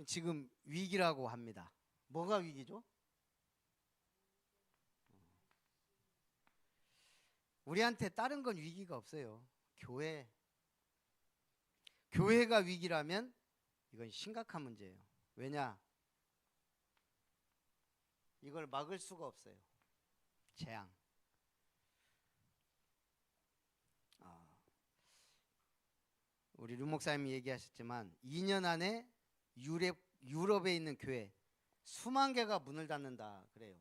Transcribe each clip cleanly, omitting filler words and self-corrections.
지금 위기라고 합니다. 뭐가 위기죠? 우리한테 다른 건 위기가 없어요. 교회가 위기라면 이건 심각한 문제예요. 왜냐? 이걸 막을 수가 없어요. 재앙. 우리 류 목사님이 얘기하셨지만 2년 안에 유럽에 있는 교회 수만 개가 문을 닫는다 그래요.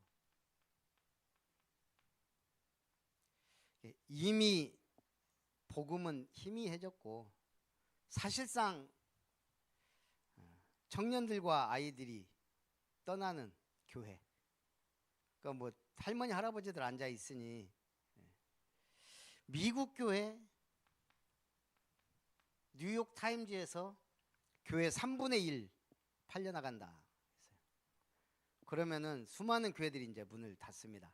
이미 복음은 희미해졌고 사실상 청년들과 아이들이 떠나는 교회. 그러니까 뭐 할머니 할아버지들 앉아 있으니 미국 교회 뉴욕 타임즈에서 교회 3분의 1 팔려나간다. 그러면은 수많은 교회들이 이제 문을 닫습니다.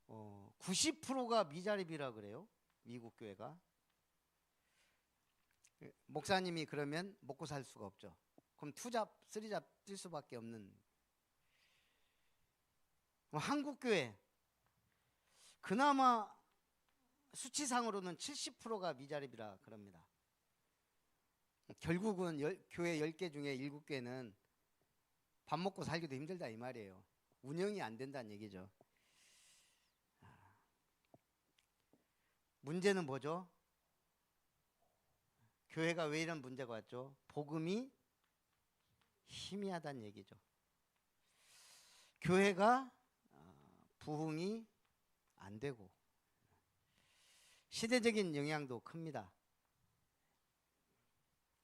90%가 미자립이라 그래요. 미국 교회가. 목사님이 그러면 먹고 살 수가 없죠. 그럼 투잡, 쓰리잡 뛸 수밖에 없는. 한국 교회 그나마 수치상으로는 70%가 미자립이라 그럽니다. 결국은 교회 10개 중에 7개는 밥 먹고 살기도 힘들다 이 말이에요. 운영이 안 된다는 얘기죠. 문제는 뭐죠? 교회가 왜 이런 문제가 왔죠? 복음이 희미하다는 얘기죠. 교회가 부흥이 안 되고 시대적인 영향도 큽니다.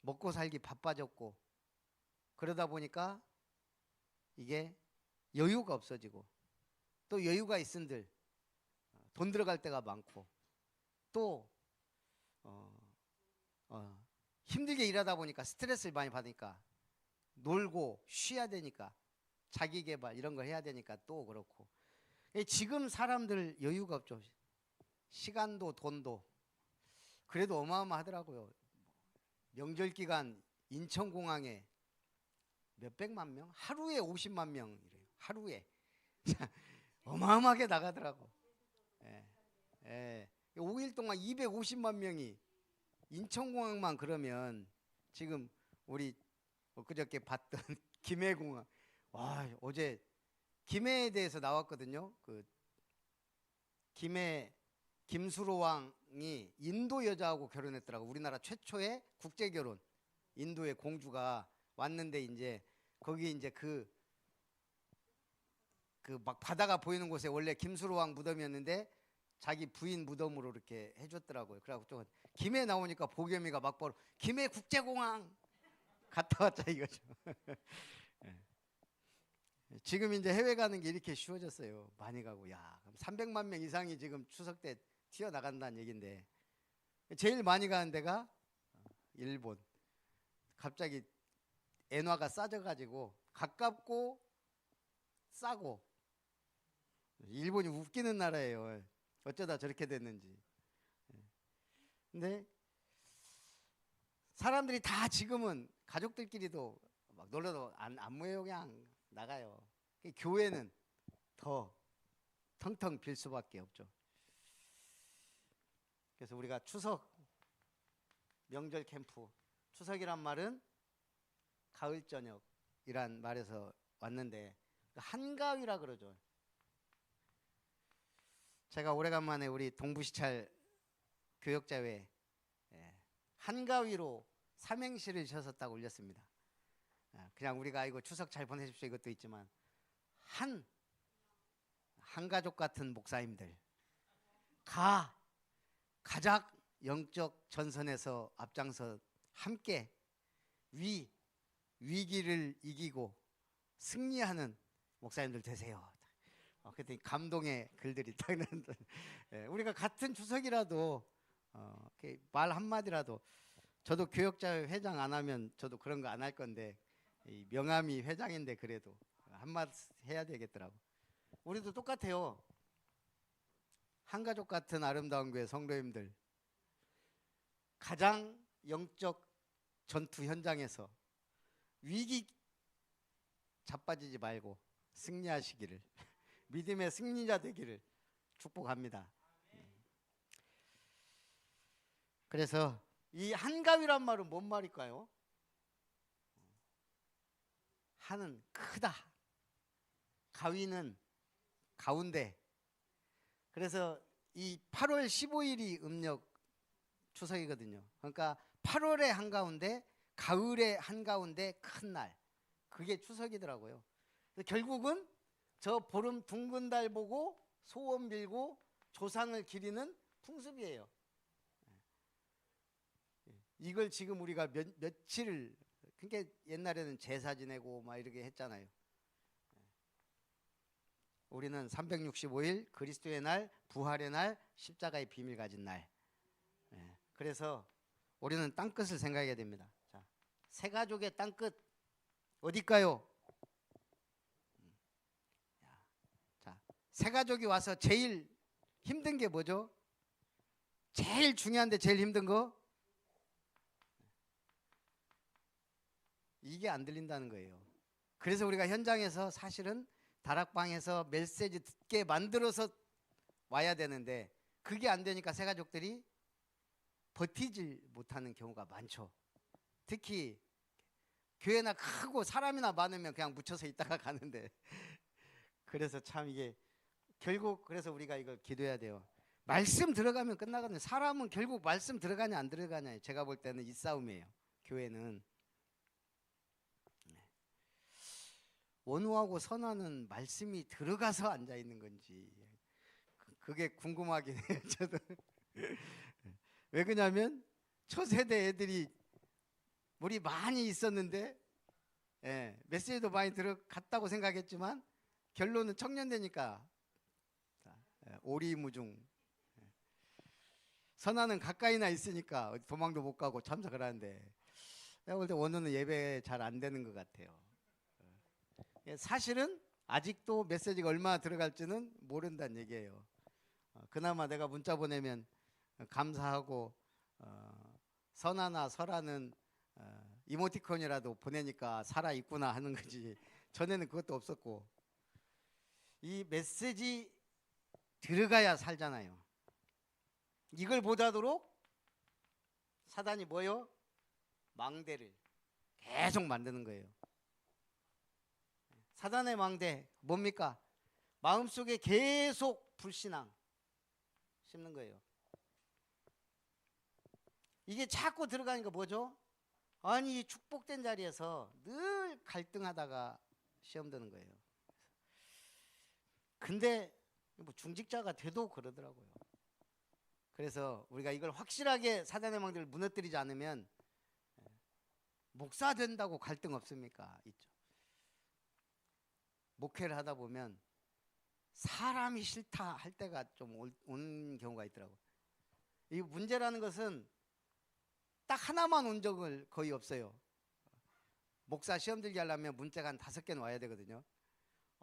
먹고 살기 바빠졌고 그러다 보니까 이게 여유가 없어지고 또 여유가 있은들 돈 들어갈 때가 많고 또 힘들게 일하다 보니까 스트레스를 많이 받으니까 놀고 쉬어야 되니까 자기 개발 이런 걸 해야 되니까 또 그렇고 지금 사람들 여유가 없죠. 시간도 돈도 그래도 어마어마하더라고요. 명절 기간 인천공항에 몇백만 명? 하루에 50만 명이래요. 하루에. 어마어마하게 나가더라고. 5일 동안 250만 명이 인천공항만 그러면 지금 우리 그저께 봤던 김해공항. 와, 어제 김해에 대해서 나왔거든요. 그 김수로 왕이 인도 여자하고 결혼했더라고. 우리나라 최초의 국제 결혼. 인도의 공주가 왔는데 이제 거기 이제 그 막 바다가 보이는 곳에 원래 김수로 왕 무덤이었는데 자기 부인 무덤으로 이렇게 해줬더라고요. 그래갖고 좀 김해 나오니까 보겸이가 막 바로 김해 국제공항 갔다 왔자 이거죠. 지금 이제 해외 가는 게 이렇게 쉬워졌어요. 많이 가고. 야, 300만 명 이상이 지금 추석 때 튀어나간다는 얘긴데 제일 많이 가는 데가 일본. 갑자기 엔화가 싸져가지고 가깝고 싸고 일본이 웃기는 나라예요. 어쩌다 저렇게 됐는지. 근데 사람들이 다 지금은 가족들끼리도 막 놀러도 안 모여요. 그냥 나가요. 교회는 더 텅텅 빌 수밖에 없죠. 그래서 우리가 추석 명절 캠프, 추석이란 말은 가을 저녁이란 말에서 왔는데 한가위라 그러죠. 제가 오래간만에 우리 동부시찰 교역자회 한가위로 삼행시를 지었다고 올렸습니다. 그냥 우리가 이거 추석 잘 보내십시오 이것도 있지만 한 가족 같은 목사님들 가장 영적 전선에서 앞장서 함께 위기를 이기고 승리하는 목사님들 되세요. 그랬더니 감동의 글들이 딱 나는데 우리가 같은 추석이라도 말 한마디라도 저도 교역자회 회장 안 하면 저도 그런 거 안 할 건데 명함이 회장인데 그래도 한마디 해야 되겠더라고. 우리도 똑같아요. 한가족 같은 아름다운 교회 성도님들 가장 영적 전투 현장에서 위기 자빠지지 말고 승리하시기를 믿음의 승리자 되기를 축복합니다. 그래서 이 한가위란 말은 뭔 말일까요? 한은 크다, 가위는 가운데. 그래서 이 8월 15일이 음력 추석이거든요. 그러니까 8월의 한가운데, 가을의 한가운데 큰 날, 그게 추석이더라고요. 결국은 저 보름 둥근 달 보고 소원 빌고 조상을 기리는 풍습이에요. 이걸 지금 우리가 며칠, 그러니까 옛날에는 제사 지내고 막 이렇게 했잖아요. 우리는 365일 그리스도의 날, 부활의 날, 십자가의 비밀 가진 날. 그래서 우리는 땅끝을 생각해야 됩니다. 자, 세 가족의 땅끝 어딜까요? 자, 세 가족이 와서 제일 힘든 게 뭐죠? 제일 중요한데 제일 힘든 거? 이게 안 들린다는 거예요. 그래서 우리가 현장에서 사실은 다락방에서 메시지 듣게 만들어서 와야 되는데 그게 안 되니까 새 가족들이 버티질 못하는 경우가 많죠. 특히 교회나 크고 사람이나 많으면 그냥 묻혀서 있다가 가는데 그래서 참 이게 결국 그래서 우리가 이걸 기도해야 돼요. 말씀 들어가면 끝나거든요. 사람은 결국 말씀 들어가냐 안 들어가냐, 제가 볼 때는 이 싸움이에요. 교회는 원우하고 선화는 말씀이 들어가서 앉아 있는 건지 그게 궁금하긴 해요. 저도. 왜 그러냐면 초세대 애들이 우리 많이 있었는데 메시지도 많이 들어갔다고 생각했지만 결론은 청년되니까 오리무중. 선화는 가까이나 있으니까 도망도 못 가고 참석을 하는데 내가 볼 때 원우는 예배 잘 안 되는 것 같아요. 사실은 아직도 메시지가 얼마나 들어갈지는 모른다는 얘기예요. 그나마 내가 문자 보내면 감사하고 선아나 설아는 이모티콘이라도 보내니까 살아있구나 하는 거지. 전에는 그것도 없었고. 이 메시지 들어가야 살잖아요. 이걸 못하도록 사단이 뭐요? 망대를 계속 만드는 거예요. 사단의 망대 뭡니까? 마음속에 계속 불신앙 심는 거예요. 이게 자꾸 들어가니까 뭐죠? 아니, 이 축복된 자리에서 늘 갈등하다가 시험 드는 거예요. 근데 뭐 중직자가 돼도 그러더라고요. 그래서 우리가 이걸 확실하게 사단의 망대를 무너뜨리지 않으면 목사 된다고 갈등 없습니까? 있죠. 목회를 하다 보면 사람이 싫다 할 때가 좀 온 경우가 있더라고요. 이 문제라는 것은 딱 하나만 온 적을 거의 없어요. 목사 시험 들게 하려면 문제가 한 5개는 와야 되거든요.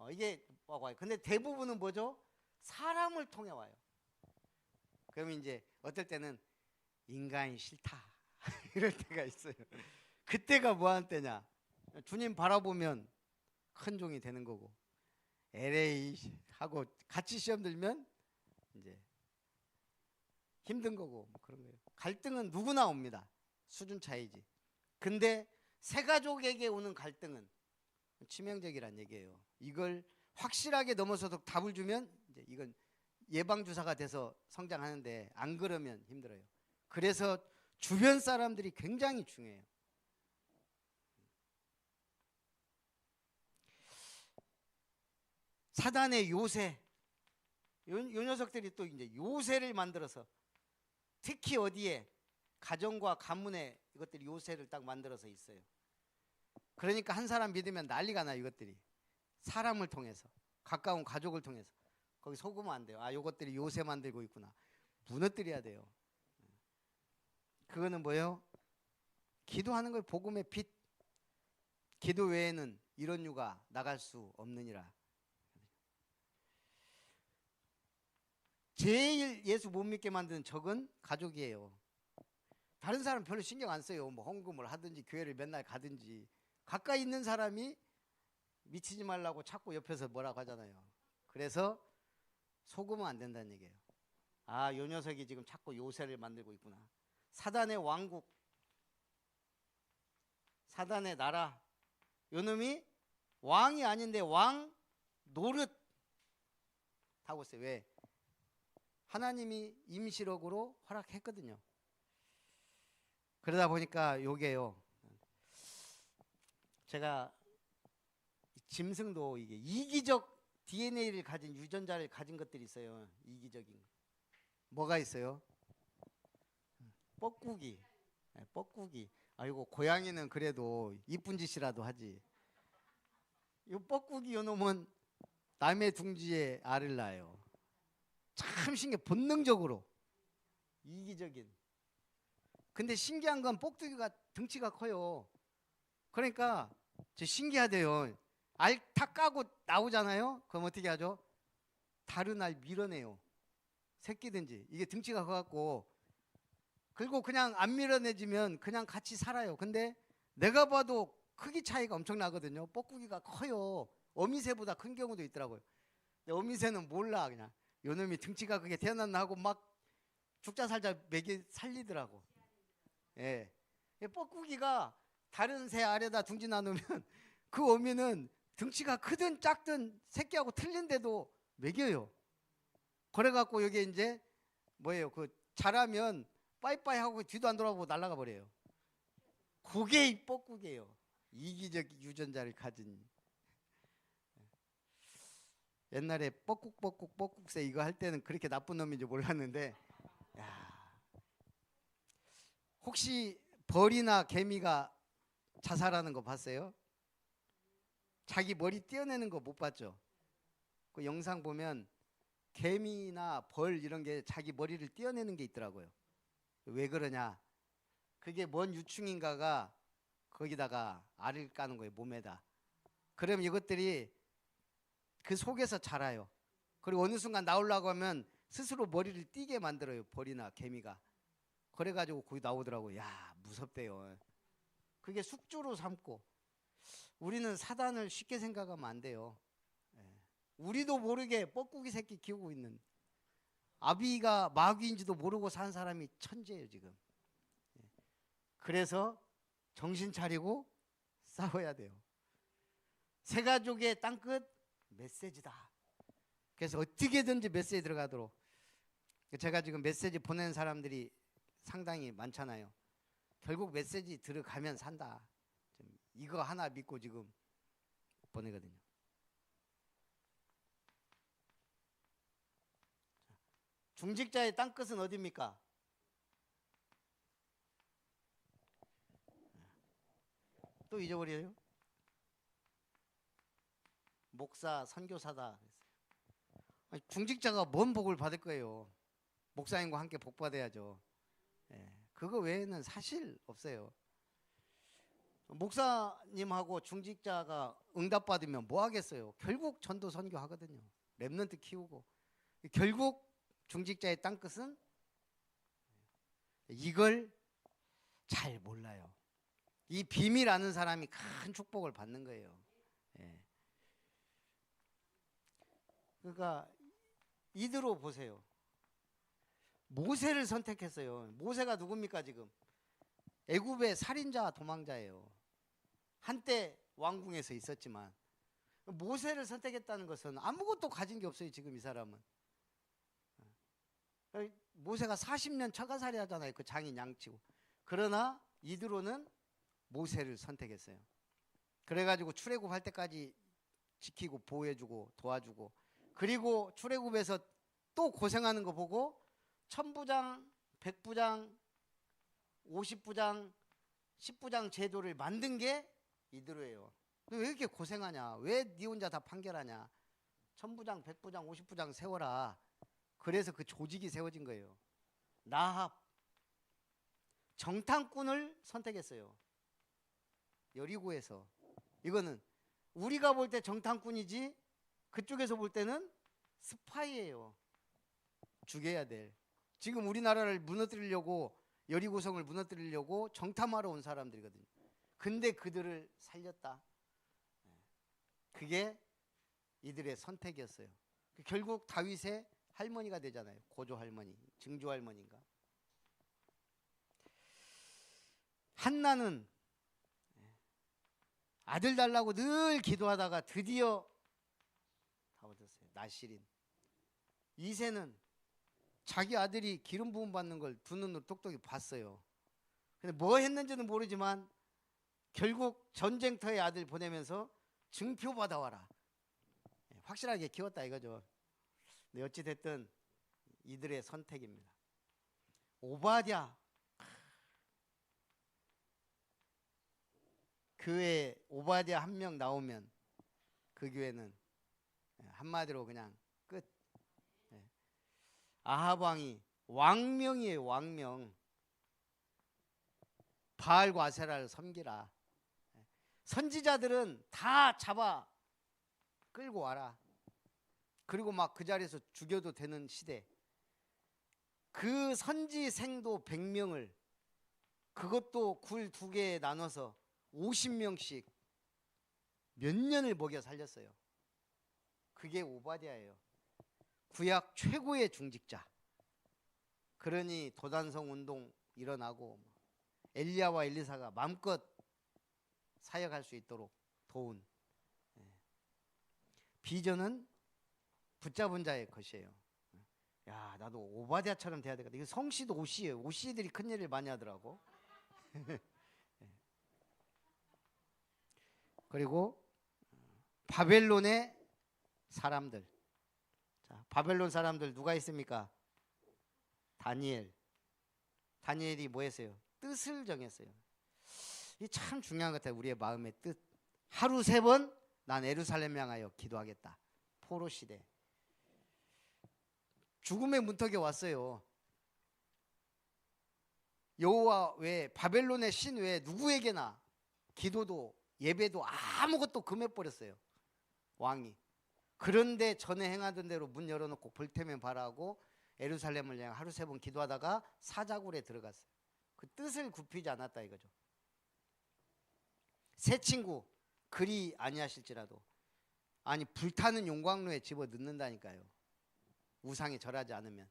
이게 와요. 근데 대부분은 뭐죠? 사람을 통해 와요. 그러면 이제 어떨 때는 인간이 싫다 이럴 때가 있어요. 그때가 뭐하는 때냐? 주님 바라보면 큰 종이 되는 거고, LA 하고 같이 시험 들면 이제 힘든 거고, 뭐 그런 거예요. 갈등은 누구나 옵니다. 수준 차이지. 근데 새 가족에게 오는 갈등은 치명적이란 얘기예요. 이걸 확실하게 넘어서서 답을 주면 이제 이건 예방 주사가 돼서 성장하는데 안 그러면 힘들어요. 그래서 주변 사람들이 굉장히 중요해요. 사단의 요새, 요 녀석들이 또 이제 요새를 만들어서 특히 어디에 가정과 가문에 이것들이 요새를 딱 만들어서 있어요. 그러니까 한 사람 믿으면 난리가 나요. 이것들이 사람을 통해서, 가까운 가족을 통해서. 거기 속으면 안 돼요. 아, 이것들이 요새 만들고 있구나. 무너뜨려야 돼요. 그거는 뭐예요? 기도하는 걸 복음의 빛. 기도 외에는 이런 유가 나갈 수 없느니라. 제일 예수 못 믿게 만드는 적은 가족이에요. 다른 사람 별로 신경 안 써요. 뭐 헌금을 하든지 교회를 맨날 가든지 가까이 있는 사람이 미치지 말라고 자꾸 옆에서 뭐라고 하잖아요. 그래서 속으면 안 된다는 얘기예요. 아, 요 녀석이 지금 자꾸 요새를 만들고 있구나. 사단의 왕국, 사단의 나라, 요 놈이 왕이 아닌데 왕 노릇 하고 있어요. 왜? 하나님이 임시록으로 허락했거든요. 그러다 보니까 요게요, 제가 짐승도 이게 이기적 DNA를 가진 유전자를 가진 것들이 있어요. 이기적인 거. 뭐가 있어요? 뻐꾸기. 네, 뻐꾸기. 아이고, 고양이는 그래도 이쁜 짓이라도 하지. 이 뻐꾸기 요 놈은 남의 둥지에 알을 낳아요. 참 신기해. 본능적으로 이기적인. 근데 신기한 건 뻐꾸기가 등치가 커요. 그러니까 저 신기하대요. 알 다 까고 나오잖아요. 그럼 어떻게 하죠? 다른 알 밀어내요. 새끼든지. 이게 등치가 커갖고, 그리고 그냥 안 밀어내지면 그냥 같이 살아요. 근데 내가 봐도 크기 차이가 엄청 나거든요. 뻐꾸기가 커요. 어미새보다 큰 경우도 있더라고요. 근데 어미새는 몰라. 그냥 요놈이 등치가 크게 태어났나 하고 막 죽자 살자 먹이 살리더라고. 예. 뻐꾸기가 다른 새 알에다 둥지 나누면 그 어미는 등치가 크든 작든 새끼하고 틀린데도 먹여요. 그래갖고 여기 이제 뭐예요? 그 자라면 빠이빠이 하고 뒤도 안 돌아보고 날아가 버려요. 그게 이 뻐꾸기예요. 이기적 유전자를 가진. 옛날에 뻐꾹뻐꾹 이거 할 때는 그렇게 나쁜 놈인지 몰랐는데, 야, 혹시 벌이나 개미가 자살하는 거 봤어요? 자기 머리 떼어내는 거 못 봤죠? 그 영상 보면 개미나 벌 이런 게 자기 머리를 떼어내는 게 있더라고요. 왜 그러냐? 그게 뭔 유충인가가 거기다가 알을 까는 거예요, 몸에다. 그럼 이것들이 그 속에서 자라요. 그리고 어느 순간 나오려고 하면 스스로 머리를 띄게 만들어요, 벌이나 개미가. 그래가지고 거기 나오더라고요. 야, 무섭대요. 그게 숙주로 삼고. 우리는 사단을 쉽게 생각하면 안 돼요. 우리도 모르게 뻐꾸기 새끼 키우고 있는, 아비가 마귀인지도 모르고 산 사람이 천재예요 지금. 그래서 정신 차리고 싸워야 돼요. 새 가족의 땅끝 메시지다. 그래서 어떻게든지 메시지 들어가도록. 제가 지금 메시지 보내는 사람들이 상당히 많잖아요. 결국 메시지 들어가면 산다. 이거 하나 믿고 지금 보내거든요. 중직자의 땅끝은 어디입니까? 또 잊어버려요? 목사, 선교사다. 아니, 중직자가 뭔 복을 받을 거예요? 목사님과 함께 복 받아야죠. 그거 외에는 사실 없어요. 목사님하고 중직자가 응답받으면 뭐 하겠어요? 결국 전도 선교 하거든요. 랩런트 키우고. 결국 중직자의 땅끝은 이걸 잘 몰라요. 이 비밀 아는 사람이 큰 축복을 받는 거예요. 그러니까 이대로 보세요. 모세를 선택했어요. 모세가 누굽니까 지금? 애굽의 살인자 도망자예요. 한때 왕궁에서 있었지만 모세를 선택했다는 것은 아무것도 가진 게 없어요. 지금 이 사람은. 모세가 40년 처가살이 하잖아요. 그 장인 양치고. 그러나 이드로는 모세를 선택했어요. 그래가지고 출애굽할 때까지 지키고 보호해주고 도와주고, 그리고 출애굽에서 또 고생하는 거 보고 1000부장, 100부장, 50부장, 10부장 제도를 만든 게 이드로예요. 왜 이렇게 고생하냐? 왜 네 혼자 다 판결하냐? 1000부장, 100부장, 50부장 세워라. 그래서 그 조직이 세워진 거예요. 나합, 정탐꾼을 선택했어요. 여리고에서. 이거는 우리가 볼 때 정탐꾼이지 그쪽에서 볼 때는 스파이예요. 죽여야 될. 지금 우리나라를 무너뜨리려고, 여리고성을 무너뜨리려고 정탐하러 온 사람들이거든요. 근데 그들을 살렸다. 그게 이들의 선택이었어요. 결국 다윗의 할머니가 되잖아요. 고조 할머니, 증조 할머니인가. 한나는 아들 달라고 늘 기도하다가 드디어 다 얻었어요. 나실인. 이새는 자기 아들이 기름 부음 받는 걸 두 눈으로 똑똑히 봤어요. 근데 뭐 했는지는 모르지만 결국 전쟁터에 아들 보내면서 증표 받아와라. 확실하게 키웠다 이거죠. 근데 어찌됐든 이들의 선택입니다. 오바댜, 교회에 오바댜 한 명 나오면 그 교회는 한마디로 그냥 끝. 아합 왕이 왕명이에요. 왕명. 바알과 아세라를 섬기라. 선지자들은 다 잡아 끌고 와라. 그리고 막 그 자리에서 죽여도 되는 시대. 그 선지생도 100명을 그것도 굴 2개에 나눠서 50명씩 몇 년을 먹여 살렸어요. 그게 오바댜예요. 구약 최고의 중직자. 그러니 도단성 운동 일어나고 엘리야와 엘리사가 마음껏 사역할 수 있도록 도운. 비전은 붙잡은 자의 것이에요. 야, 나도 오바댜처럼 돼야 되겠다. 이거 성씨도 오씨예요. 오씨들이 큰일을 많이 하더라고. 그리고 바벨론의 사람들. 자, 바벨론 사람들 누가 있습니까? 다니엘. 다니엘이 뭐 했어요? 뜻을 정했어요. 이게 참 중요한 것 같아요. 우리의 마음의 뜻. 하루 3번 난 예루살렘 향하여 기도하겠다. 포로 시대. 죽음의 문턱에 왔어요. 여호와 외에 바벨론의 신 외에 누구에게나 기도도 예배도 아무것도 금해버렸어요. 왕이. 그런데 전에 행하던 대로 문 열어놓고 볼테면 바라고 예루살렘을 향해 하루 3번 기도하다가 사자굴에 들어갔어요. 그 뜻을 굽히지 않았다 이거죠. 새 친구 그리 아니하실지라도 아니 불타는 용광로에 집어 넣는다니까요. 우상에 절하지 않으면.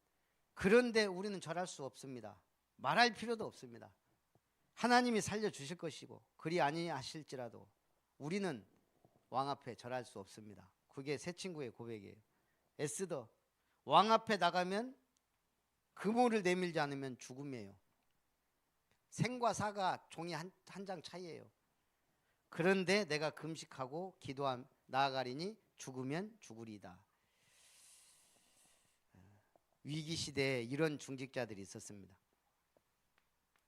그런데 우리는 절할 수 없습니다. 말할 필요도 없습니다. 하나님이 살려주실 것이고 그리 아니하실지라도 우리는 왕 앞에 절할 수 없습니다. 그게 새 친구의 고백이에요. 에스더 왕 앞에 나가면 금호를 내밀지 않으면 죽음이에요. 생과 사가 종이 한 장 차이예요. 그런데 내가 금식하고 기도함 나아가리니 죽으면 죽으리이다. 위기 시대에 이런 중직자들이 있었습니다.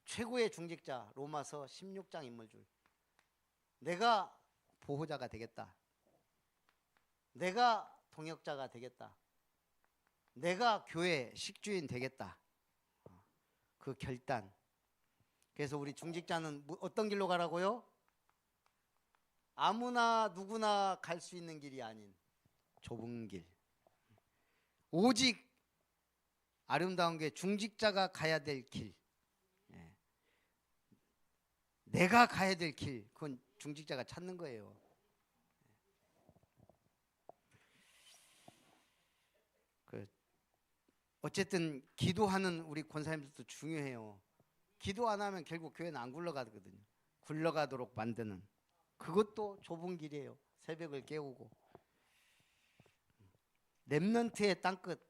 최고의 중직자 로마서 16장 인물줄. 내가 보호자가 되겠다. 내가 동역자가 되겠다. 내가 교회 식주인 되겠다. 그 결단. 그래서 우리 중직자는 어떤 길로 가라고요? 아무나 누구나 갈 수 있는 길이 아닌 좁은 길. 오직 아름다운 게 중직자가 가야 될 길. 내가 가야 될 길. 그건 중직자가 찾는 거예요. 어쨌든 기도하는 우리 권사님들도 중요해요. 기도 안 하면 결국 교회는 안 굴러가거든요. 굴러가도록 만드는. 그것도 좁은 길이에요. 새벽을 깨우고. 렘넌트의 땅끝.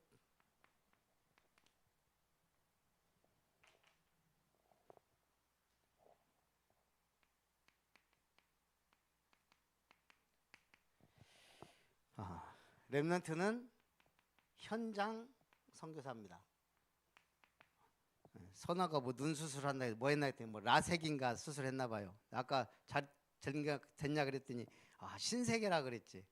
렘넌트는 현장 선교사입니다. 선아가 뭐 눈 수술한다 뭐 했나 했더니 뭐 라섹인가 수술했나 봐요. 아까 잘 됐냐 그랬더니 아 신세계라 그랬지.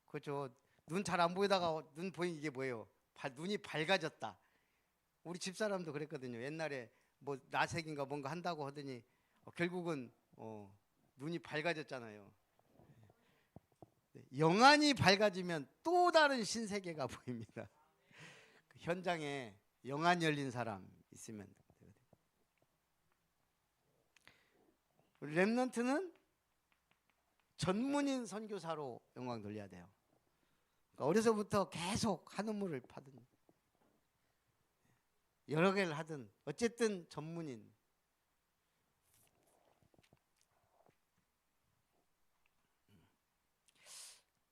그렇죠. 눈 잘 안 보이다가 눈 보인 이게 뭐예요? 눈이 밝아졌다. 우리 집사람도 그랬거든요. 옛날에 뭐 라섹인가 뭔가 한다고 하더니 결국은 눈이 밝아졌잖아요. 영안이 밝아지면 또 다른 신세계가 보입니다. 그 현장에 영안 열린 사람 있으면. 우리 렘넌트는 전문인 선교사로 영광 돌려야 돼요. 그러니까 어려서부터 계속 한우물을 파든 여러 개를 하든 어쨌든 전문인.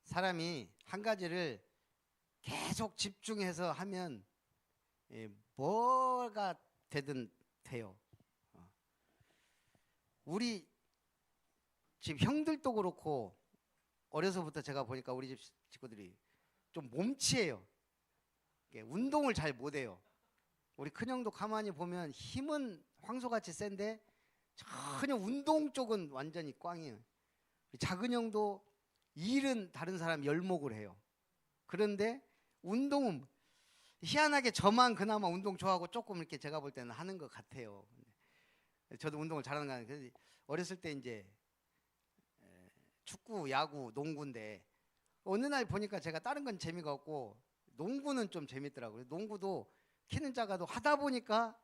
사람이 한 가지를 계속 집중해서 하면 뭐가 되든 돼요. 우리 집 형들도 그렇고 어려서부터 제가 보니까 우리 집 식구들이 좀 몸치예요. 운동을 잘 못해요. 우리 큰형도 가만히 보면 힘은 황소같이 센데 전혀 운동 쪽은 완전히 꽝이에요. 작은형도 일은 다른 사람 열목을 해요. 그런데 운동은 희한하게 저만 그나마 운동 좋아하고 조금 이렇게 제가 볼 때는 하는 것 같아요. 저도 운동을 잘하는 거 아니에요. 어렸을 때 이제 축구, 야구, 농구인데 어느 날 보니까 제가 다른 건 재미가 없고 농구는 좀 재밌더라고요. 농구도 키는 작아도 하다 보니까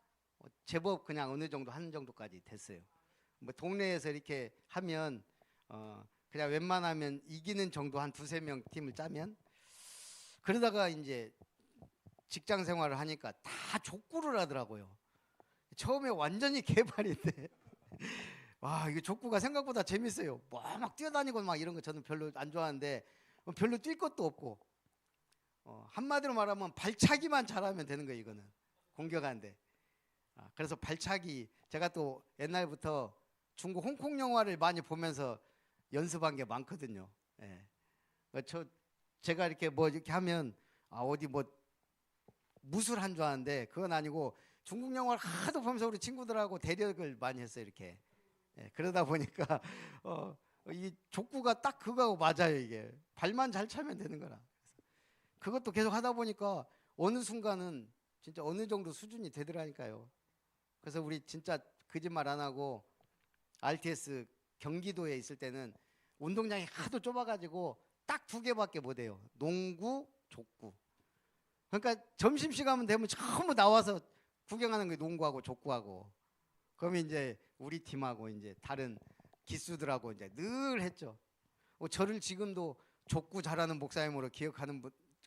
제법 그냥 어느 정도 하는 정도까지 됐어요. 뭐 동네에서 이렇게 하면 그냥 웬만하면 이기는 정도 한 두세 명 팀을 짜면, 그러다가 이제 직장 생활을 하니까 다 족구를 하더라고요. 처음에 완전히 개발인데 와, 이게 족구가 생각보다 재밌어요. 뭐 막 뛰어다니고 막 이런 거 저는 별로 안 좋아하는데 별로 뛸 것도 없고 한마디로 말하면 발차기만 잘하면 되는 거예요. 이거는 공격하는데. 그래서 발차기, 제가 또 옛날부터 중국 홍콩 영화를 많이 보면서 연습한 게 많거든요. 예. 제가 이렇게 뭐 이렇게 하면 어디 뭐 무술한 줄 아는데 그건 아니고 중국 영화를 하도 보면서 우리 친구들하고 대력을 많이 했어요. 이렇게. 예. 그러다 보니까 이 족구가 딱 그거하고 맞아요. 이게 발만 잘 차면 되는 거라. 그것도 계속 하다 보니까 어느 순간은 진짜 어느 정도 수준이 되더라니까요. 그래서 우리 진짜 거짓말 안 하고 RTS 경기도에 있을 때는 운동장이 하도 좁아가지고 딱 두 개밖에 못 해요. 농구, 족구. 그러니까 점심시간 되면 전부 나와서 구경하는 게 농구하고 족구하고. 그러면 이제 우리 팀하고 이제 다른 기수들하고 이제 늘 했죠. 저를 지금도 족구 잘하는 목사님으로 기억하는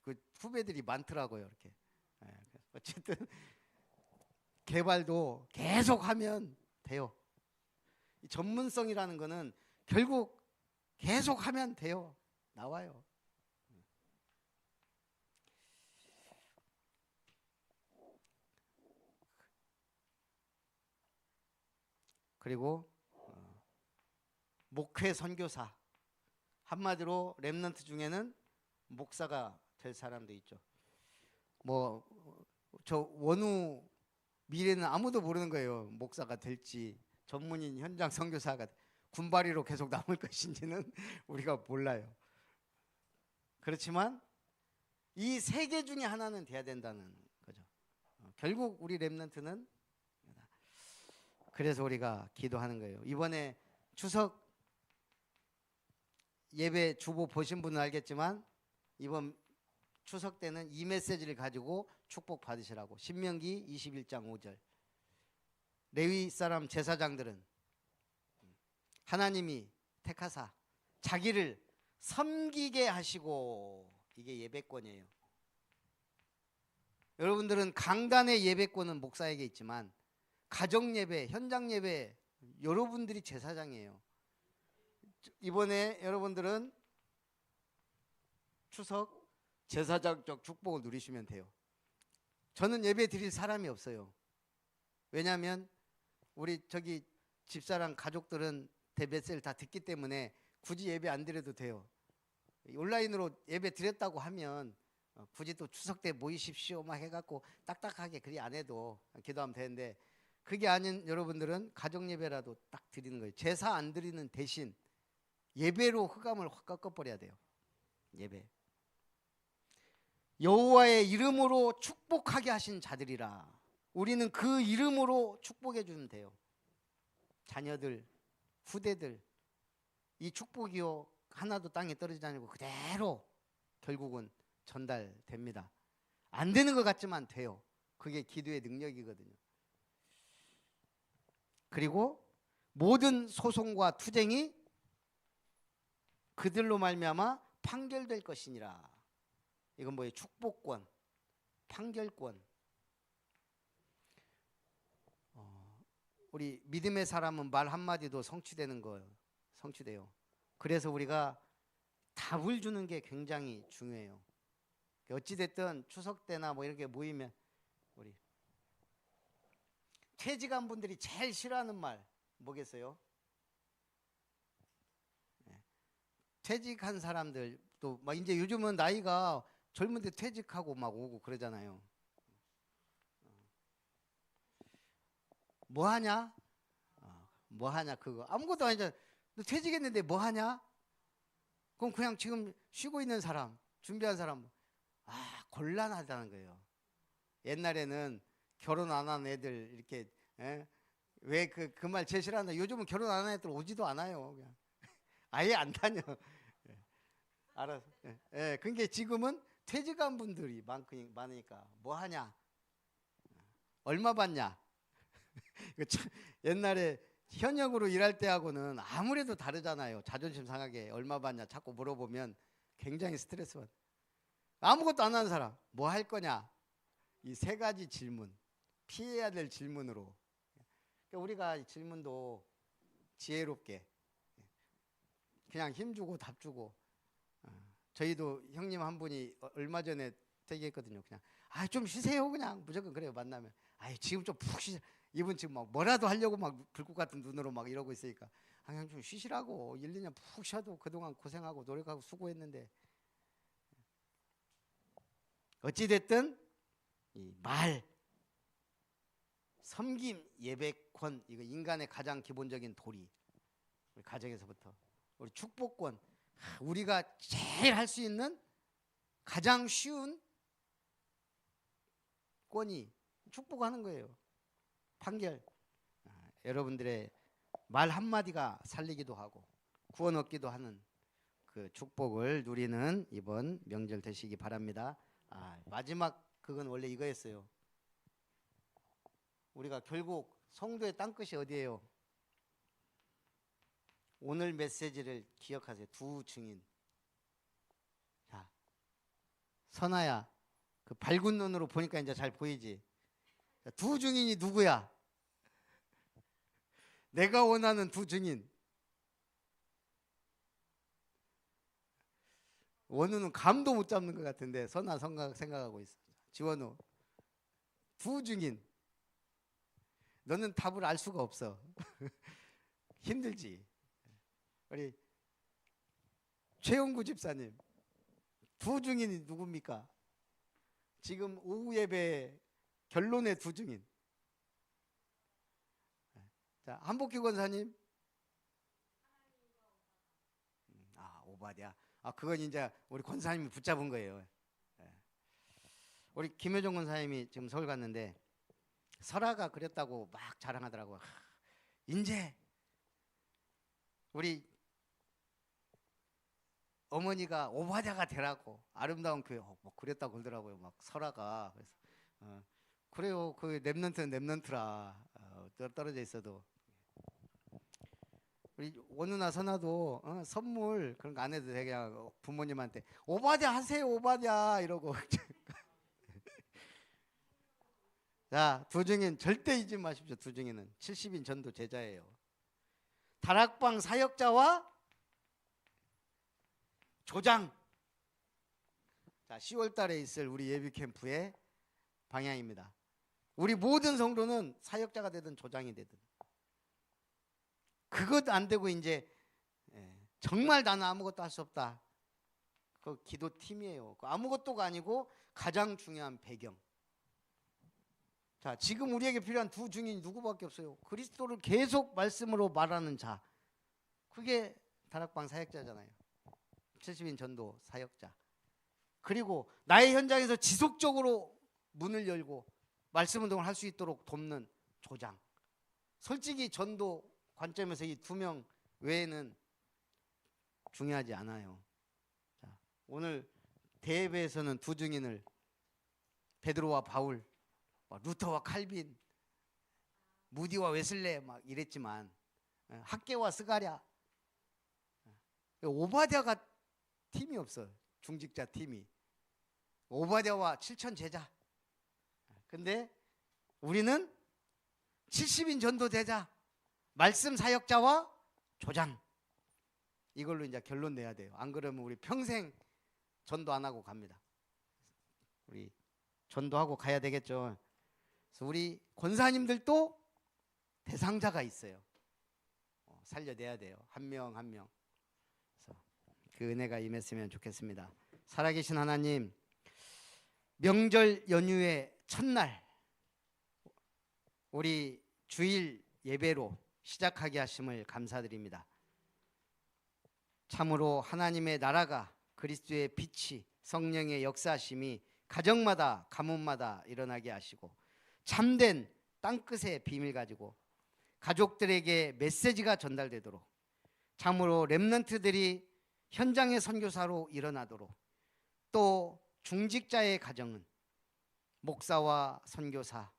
그 후배들이 많더라고요. 이렇게. 어쨌든 개발도 계속 하면 돼요. 이 전문성이라는 거는 결국 계속 하면 돼요. 나와요. 그리고 목회 선교사, 한마디로 렘넌트 중에는 목사가 될 사람도 있죠. 뭐 저 원후 미래는 아무도 모르는 거예요. 목사가 될지, 전문인 현장 선교사가 군바리로 계속 남을 것인지는 우리가 몰라요. 그렇지만 이 세 개 중에 하나는 돼야 된다는 거죠. 결국 우리 렘넌트는, 그래서 우리가 기도하는 거예요. 이번에 추석 예배 주보 보신 분은 알겠지만 이번 추석 때는 이 메시지를 가지고 축복 받으시라고. 신명기 21장 5절. 레위 사람 제사장들은 하나님이 택하사 자기를 섬기게 하시고, 이게 예배권이에요. 여러분들은 강단의 예배권은 목사에게 있지만 가정 예배, 현장 예배 여러분들이 제사장이에요. 이번에 여러분들은 추석 제사장적 축복을 누리시면 돼요. 저는 예배 드릴 사람이 없어요. 왜냐하면 우리 저기 집사람 가족들은 메시지를 다 듣기 때문에 굳이 예배 안 드려도 돼요. 온라인으로 예배 드렸다고 하면 굳이 또 추석 때 모이십시오 막 해갖고 딱딱하게 그리 안 해도 기도하면 되는데, 그게 아닌 여러분들은 가정 예배라도 딱 드리는 거예요. 제사 안 드리는 대신 예배로 흑암을 확 꺾어버려야 돼요. 예배. 여호와의 이름으로 축복하게 하신 자들이라. 우리는 그 이름으로 축복해 주면 돼요. 자녀들, 후대들, 이 축복이요 하나도 땅에 떨어지지 않고 그대로 결국은 전달됩니다. 안 되는 것 같지만 돼요. 그게 기도의 능력이거든요. 그리고 모든 소송과 투쟁이 그들로 말미암아 판결될 것이니라. 이건 뭐예요? 축복권, 판결권. 우리 믿음의 사람은 말 한마디도 성취되는 거예요. 성취돼요. 그래서 우리가 답을 주는 게 굉장히 중요해요. 어찌됐든 추석 때나 뭐 이렇게 모이면 우리 퇴직한 분들이 제일 싫어하는 말 뭐겠어요? 퇴직한 사람들 또 막 이제 요즘은 나이가 젊은데 퇴직하고 막 오고 그러잖아요. 뭐 하냐? 뭐 하냐 그거 아무것도 아니잖아. 너 퇴직했는데 뭐 하냐? 그럼 그냥 지금 쉬고 있는 사람, 준비한 사람 곤란하다는 거예요. 옛날에는 결혼 안 한 애들 이렇게 왜 그 말 제일 싫어한다. 요즘은 결혼 안 한 애들 오지도 않아요. 그냥 아예 안 다녀. 알아서. 그러니까 지금은 퇴직한 분들이 많으니까 뭐 하냐? 얼마 받냐? 옛날에 현역으로 일할 때하고는 아무래도 다르잖아요. 자존심 상하게 얼마 받냐 자꾸 물어보면 굉장히 스트레스 받아. 아무것도 안 하는 사람 뭐 할 거냐? 이 세 가지 질문 피해야 될 질문으로. 그러니까 우리가 이 질문도 지혜롭게 그냥 힘주고 답주고. 저희도 형님 한 분이 얼마 전에 얘기했거든요. 그냥 좀 쉬세요. 그냥 무조건 그래요. 만나면 지금 좀 푹 쉬자. 이분 지금 막 뭐라도 하려고 막 불꽃 같은 눈으로 막 이러고 있으니까 그냥 좀 쉬시라고. 1, 2년 푹 쉬어도 그동안 고생하고 노력하고 수고했는데. 어찌됐든 이 말, 섬김, 예배권 이거 인간의 가장 기본적인 도리. 우리 가정에서부터 우리 축복권 우리가 제일 할 수 있는 가장 쉬운 권위 축복하는 거예요. 판결. 여러분들의 말 한마디가 살리기도 하고 구원 얻기도 하는 그 축복을 누리는 이번 명절 되시기 바랍니다. 마지막 그건 원래 이거였어요. 우리가 결국 성도의 땅끝이 어디예요? 오늘 메시지를 기억하세요. 두 증인. 자, 선아야, 그 밝은 눈으로 보니까 이제 잘 보이지? 자, 두 증인이 누구야? 내가 원하는 두 증인. 원우는 감도 못 잡는 것 같은데 선아 생각하고 있어. 지원우. 두 증인. 너는 답을 알 수가 없어. 힘들지. 우리 최용구 집사님 두 증인이 누굽니까? 지금 오후 예배 결론의 두 증인. 자, 한복희 권사님. 오바댜. 그건 이제 우리 권사님이 붙잡은 거예요. 우리 김효정 권사님이 지금 서울 갔는데 설아가 그랬다고 막 자랑하더라고요. 이제 우리 어머니가 오바댜가 되라고 아름다운 교회 뭐 그랬다고 그러더라고요. 막 설아가. 그래서 그래요. 그 랩넌트는 랩넌트라. 떨어져 있어도. 우리 원우나 선아도 선물 그런 거 안 해도 되게 부모님한테 오바댜 하세요. 오바댜 이러고. 자, 두 증인 절대 잊지 마십시오. 두 증인은 70인 전도 제자예요. 다락방 사역자와 조장. 자, 10월 달에 있을 우리 예비 캠프의 방향입니다. 우리 모든 성도는 사역자가 되든 조장이 되든. 그것 안 되고 이제 정말 나는 아무것도 할 수 없다. 그 기도팀이에요. 아무것도가 아니고 가장 중요한 배경. 자, 지금 우리에게 필요한 두 증인이 누구밖에 없어요. 그리스도를 계속 말씀으로 말하는 자. 그게 다락방 사역자잖아요. 70인 전도 사역자. 그리고 나의 현장에서 지속적으로 문을 열고 말씀 운동을 할 수 있도록 돕는 조장. 솔직히 전도 관점에서 이 두 명 외에는 중요하지 않아요. 자, 오늘 대예배에서는 두 증인을 베드로와 바울, 루터와 칼빈, 무디와 웨슬레 막 이랬지만 학계와 스가랴. 오바댜가 팀이 없어. 중직자 팀이. 오바댜와 7천 제자. 근데 우리는 70인 전도제자, 말씀 사역자와 조장. 이걸로 이제 결론 내야 돼요. 안 그러면 우리 평생 전도 안 하고 갑니다. 우리 전도하고 가야 되겠죠. 그래서 우리 권사님들도 대상자가 있어요. 살려내야 돼요. 한 명 한 명. 그래서 그 은혜가 임했으면 좋겠습니다. 살아계신 하나님, 명절 연휴의 첫날 우리 주일 예배로 시작하게 하심을 감사드립니다. 참으로 하나님의 나라가, 그리스도의 빛이, 성령의 역사하심이 가정마다 가문마다 일어나게 하시고, 참된 땅끝의 비밀 가지고 가족들에게 메시지가 전달되도록, 참으로 렘넌트들이 현장의 선교사로 일어나도록, 또 중직자의 가정은 목사와 선교사,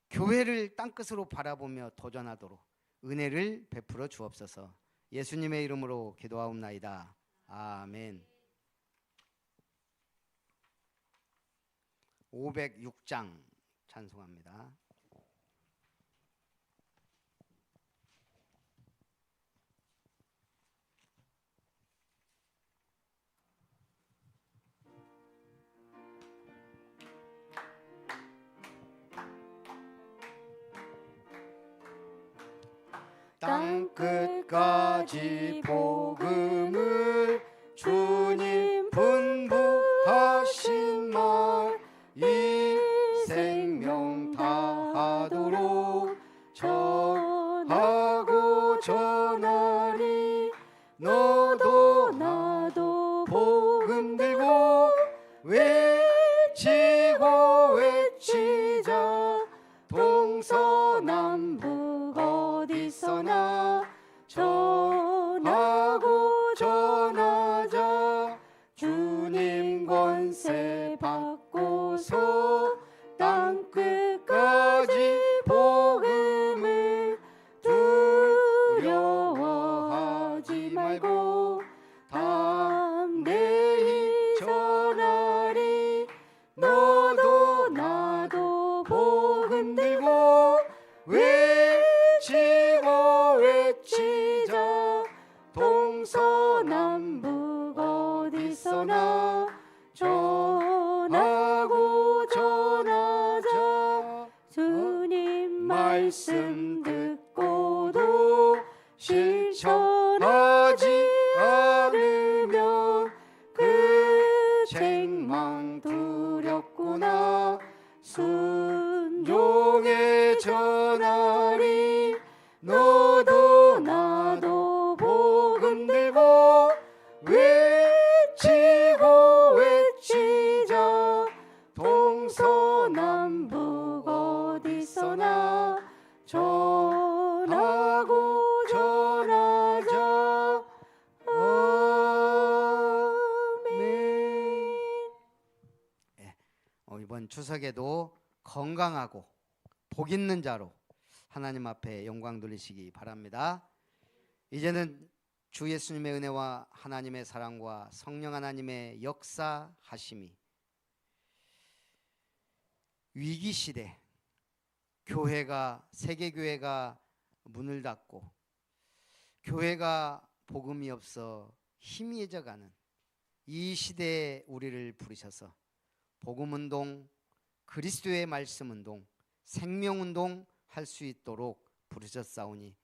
교회를 땅끝으로 바라보며 도전하도록 은혜를 베풀어 주옵소서. 예수님의 이름으로 기도하옵나이다. 아멘. 506장 찬송합니다. 땅끝까지 복음을 주님 분부하신 말, 이 생명 다하도록 전하고 전하리. 너도 나도 복음 들고 외치고 외치자. 동서남북 어디서나 전하고 전하자. 주님 권세 받고서 땅끝까지 복음을 두려워하지 말고 담대히 전하리. 너도 나도 복음 들고 외치고 외치자. 동서남북 어디서나 전하고 전하자. 주님 말씀 듣고도 실천하지 않으면 그 책망 두렵구나. 순종에 전하리. 너도 나도 복음 들고 외치고 외치자. 동서남북 어디서나 전하고 전하자. 아멘. 이번 추석에도 건강하고 복 있는 자로 하나님 앞에 영광 돌리시기 바랍니다. 이제는 주 예수님의 은혜와 하나님의 사랑과 성령 하나님의 역사하심이, 위기시대 교회가, 세계교회가 문을 닫고 교회가 복음이 없어 희미해져가는 이 시대에 우리를 부르셔서 복음운동, 그리스도의 말씀운동, 생명운동 할 수 있도록 부르셨사오니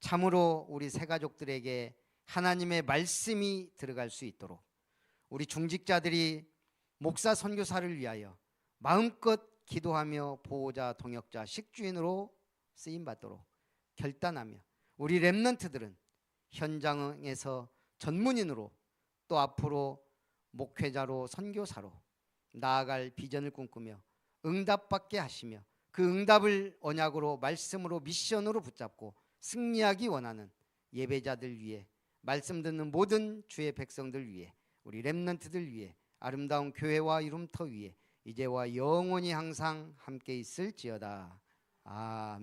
참으로 우리 새가족들에게 하나님의 말씀이 들어갈 수 있도록 우리 중직자들이 목사 선교사를 위하여 마음껏 기도하며 보호자, 동역자, 식주인으로 쓰임받도록 결단하며, 우리 렘넌트들은 현장에서 전문인으로 또 앞으로 목회자로 선교사로 나아갈 비전을 꿈꾸며 응답받게 하시며, 그 응답을 언약으로 말씀으로 미션으로 붙잡고 승리하기 원하는 예배자들 위해, 말씀 듣는 모든 주의 백성들 위해, 우리 렘넌트들 위해, 아름다운 교회와 이름터 위에 이제와 영원히 항상 함께 있을지어다. 아멘.